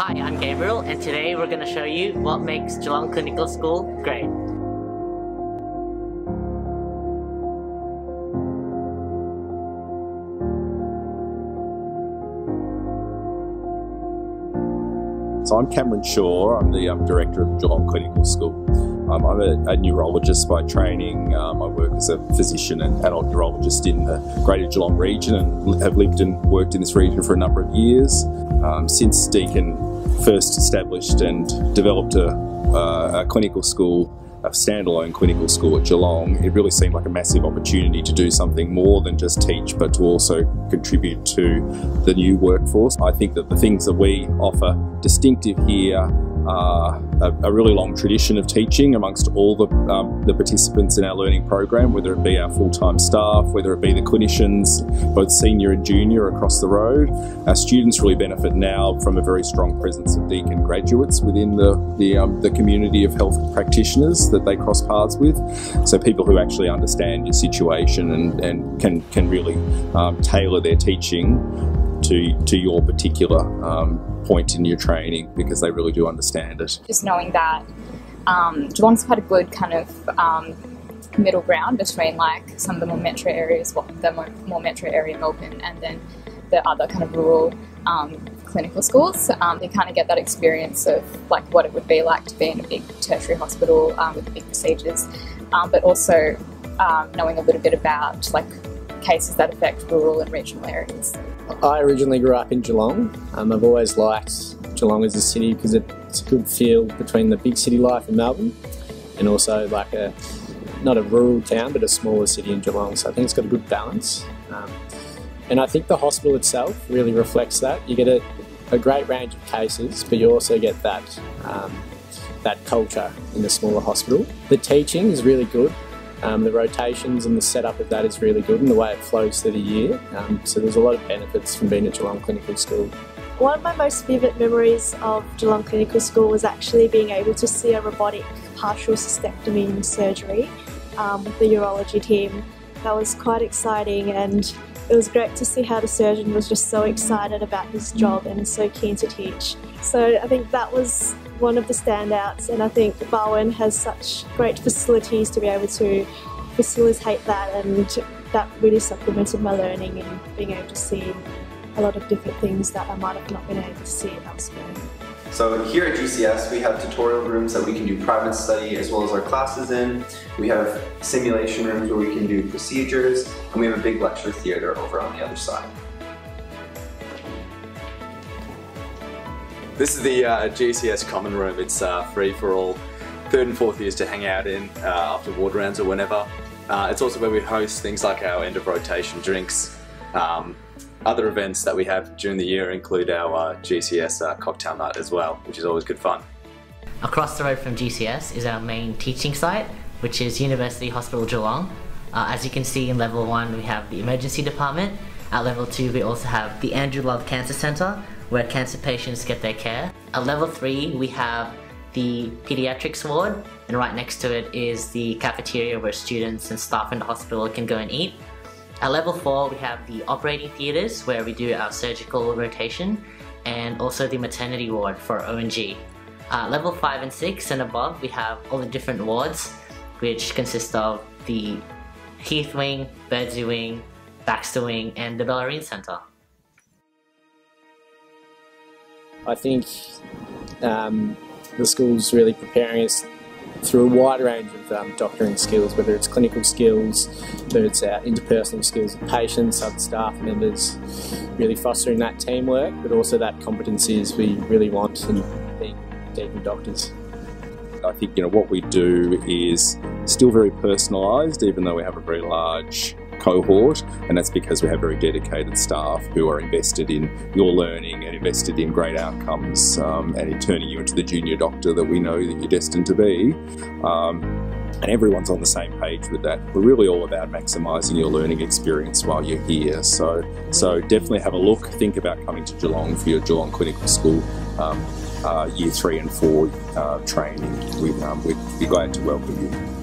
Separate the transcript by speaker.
Speaker 1: Hi, I'm Gabriel, and today we're going to show you what makes Geelong Clinical School great.
Speaker 2: So I'm Cameron Shaw, I'm the Director of Geelong Clinical School. I'm a neurologist by training. I work as a physician and adult neurologist in the Greater Geelong region and have lived and worked in this region for a number of years. Since Deakin first established and developed a clinical school, a standalone clinical school at Geelong, it really seemed like a massive opportunity to do something more than just teach, but to also contribute to the new workforce. I think that the things that we offer distinctive here are a really long tradition of teaching amongst all the participants in our learning program, whether it be our full-time staff, whether it be the clinicians, both senior and junior across the road. Our students really benefit now from a very strong presence of Deakin graduates within the community of health practitioners that they cross paths with. So people who actually understand your situation and can really tailor their teaching to your particular point in your training, because they really do understand it.
Speaker 3: Just knowing that Geelong's quite a good kind of middle ground between like some of the more metro areas, the more metro area Melbourne, and then the other kind of rural clinical schools. They kind of get that experience of like what it would be like to be in a big tertiary hospital with the big procedures, but also knowing a little bit about like cases that affect rural and regional areas.
Speaker 4: I originally grew up in Geelong. I've always liked Geelong as a city because it's a good feel between the big city life in Melbourne and also like not a rural town but a smaller city in Geelong, so I think it's got a good balance. And I think the hospital itself really reflects that. You get a great range of cases, but you also get that culture in the smaller hospital. The teaching is really good. The rotations and the setup of that is really good, and the way it flows through the year. So there's a lot of benefits from being at Geelong Clinical School.
Speaker 5: One of my most vivid memories of Geelong Clinical School was actually being able to see a robotic partial cystectomy surgery with the urology team. That was quite exciting, and it was great to see how the surgeon was just so excited about his job and so keen to teach. So I think that was one of the standouts, and I think Barwon has such great facilities to be able to facilitate that, and that really supplemented my learning and being able to see a lot of different things that I might have not been able to see elsewhere.
Speaker 6: So here at GCS we have tutorial rooms that we can do private study as well as our classes in. We have simulation rooms where we can do procedures, and we have a big lecture theatre over on the other side.
Speaker 7: This is the GCS common room. It's free for all 3rd and 4th years to hang out in after ward rounds or whenever. It's also where we host things like our end of rotation drinks. Other events that we have during the year include our GCS cocktail night as well, which is always good fun.
Speaker 1: Across the road from GCS is our main teaching site, which is University Hospital Geelong. As you can see in level 1 we have the emergency department. At level 2 we also have the Andrew Love Cancer Centre, where cancer patients get their care. At level 3 we have the pediatrics ward, and right next to it is the cafeteria where students and staff in the hospital can go and eat. At level 4 we have the operating theatres where we do our surgical rotation, and also the maternity ward for O&G. Level 5 and 6 and above we have all the different wards, which consist of the Heath Wing, Birdsley Wing, Baxter Wing and the Bellarine Centre.
Speaker 4: I think the school's really preparing us through a wide range of doctoring skills, whether it's clinical skills, whether it's interpersonal skills with patients, other staff members, really fostering that teamwork, but also that competencies we really want in being Deakin doctors.
Speaker 2: I think what we do is still very personalised, even though we have a very large cohort, and that's because we have very dedicated staff who are invested in your learning and invested in great outcomes and in turning you into the junior doctor that we know that you're destined to be. And everyone's on the same page with that. We're really all about maximising your learning experience while you're here. So definitely have a look, think about coming to Geelong for your Geelong Clinical School Year 3 and 4 training. We'd be glad to welcome you.